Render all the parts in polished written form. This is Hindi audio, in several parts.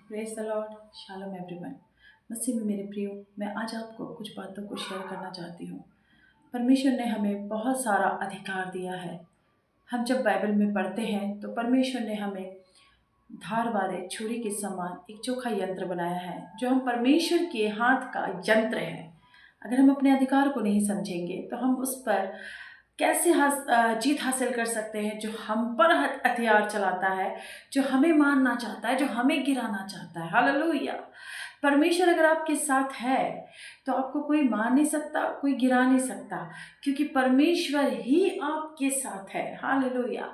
Praise the Lord. Shalom everyone. मसीह में मेरे प्रियो, मैं आज आपको कुछ बातों को शेयर करना चाहती हूँ। परमेश्वर ने हमें बहुत सारा अधिकार दिया है। हम जब बाइबल में पढ़ते हैं तो परमेश्वर ने हमें धार वाले छुरी के समान एक चोखा यंत्र बनाया है, जो हम परमेश्वर के हाथ का यंत्र है। अगर हम अपने अधिकार को नहीं समझेंगे तो हम उस पर कैसे जीत हासिल कर सकते हैं, जो हम पर हथियार चलाता है, जो हमें मारना चाहता है, जो हमें गिराना चाहता है। हालेलुया। परमेश्वर अगर आपके साथ है तो आपको कोई मार नहीं सकता, कोई गिरा नहीं सकता, क्योंकि परमेश्वर ही आपके साथ है। हालेलुया।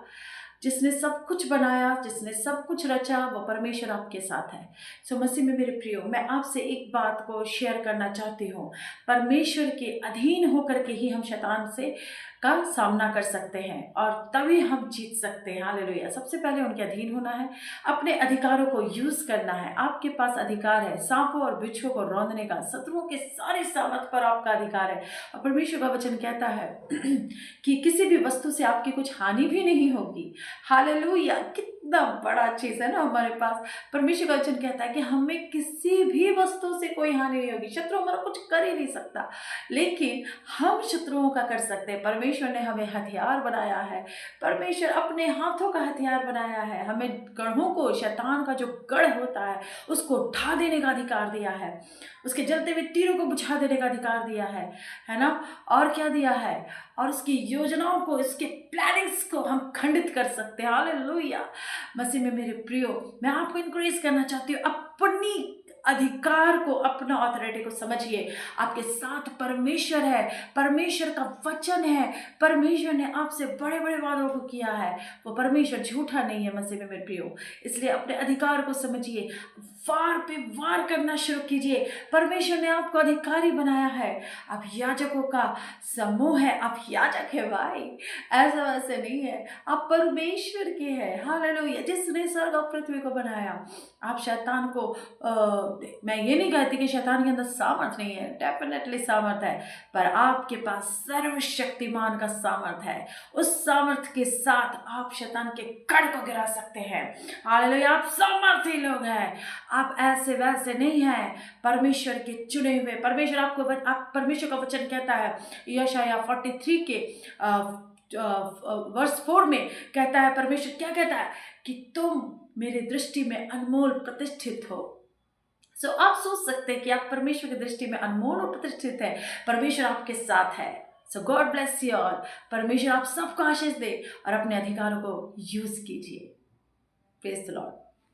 जिसने सब कुछ बनाया, जिसने सब कुछ रचा, वो परमेश्वर आपके साथ है। सो मसीह में मेरे प्रियो, मैं आपसे एक बात को शेयर करना चाहती हूँ। परमेश्वर के अधीन होकर के ही हम शैतान से का सामना कर सकते हैं और तभी हम जीत सकते हैं। हालेलुया। सबसे पहले उनके अधीन होना है, अपने अधिकारों को यूज करना है। आपके पास अधिकार है सांपों और बिच्छुओं को रौंदने का, शत्रुओं के सारे सामर्थ पर आपका अधिकार है। और परमेश्वर का वचन कहता है कि किसी भी वस्तु से आपकी कुछ हानि भी नहीं होगी। हालेलुया। कितना बड़ा चीज है ना हमारे पास। परमेश्वर का वचन कहता है कि हमें किसी भी वस्तु से कोई हानि नहीं होगी। शत्रु हमारा कुछ कर ही नहीं सकता, लेकिन हम शत्रुओं का कर सकते हैं। परमेश्वर ने हमें हथियार बनाया है। परमेश्वर अपने हाथों का हथियार बनाया है। हमें गढ़ों को, शैतान का जो गढ़ होता है उसको ढा देने का अधिकार दिया है। उसके जलते हुए तीरों को बुझा देने का अधिकार दिया है ना। और क्या दिया है? और उसकी योजनाओं को, इसके प्लानिंग्स को हम खंडित कर सकते हैं। हालेलुया। मसीह में मेरे प्रियो, मैं आपको इनकरेज करना चाहती हूँ, अपनी अधिकार को, अपना ऑथोरिटी को समझिए। आपके साथ परमेश्वर है, परमेश्वर का वचन है। परमेश्वर ने आपसे बड़े बड़े वादों को किया है। वो परमेश्वर झूठा नहीं है। मसीह में मेरे प्रियो, इसलिए अपने अधिकार को समझिए, वार पे वार करना शुरू कीजिए। परमेश्वर ने आपको अधिकारी बनाया है। आप याजकों का समूह है, आप याजक है भाई, ऐसा वैसे नहीं है। आप परमेश्वर के हैं। हालेलुया। जिसने स्वर्ग और पृथ्वी को बनाया। आप शैतान को मैं ये नहीं कहती कि शैतान के अंदर सामर्थ नहीं है, डेफिनेटली सामर्थ है, पर आपके पास सर्वशक्तिमान का सामर्थ है। उस सामर्थ के साथ आप शैतान के गढ़ को गिरा सकते हैं। हालेलुया। आप सामर्थी लोग हैं, आप ऐसे वैसे नहीं हैं। परमेश्वर के चुने हुए, परमेश्वर आपको, आप परमेश्वर का वचन कहता है यशायाह 43 के वर्ष 4 में कहता है, परमेश्वर क्या कहता है कि तुम मेरे दृष्टि में अनमोल प्रतिष्ठित हो। सो आप सोच सकते हैं कि आप परमेश्वर की दृष्टि में अनमोल और प्रतिष्ठित है। परमेश्वर आपके साथ है। सो गॉड ब्लेस यू ऑल। परमेश्वर आप सबको आशीष दे और अपने अधिकारों को यूज कीजिए। Praise the Lord.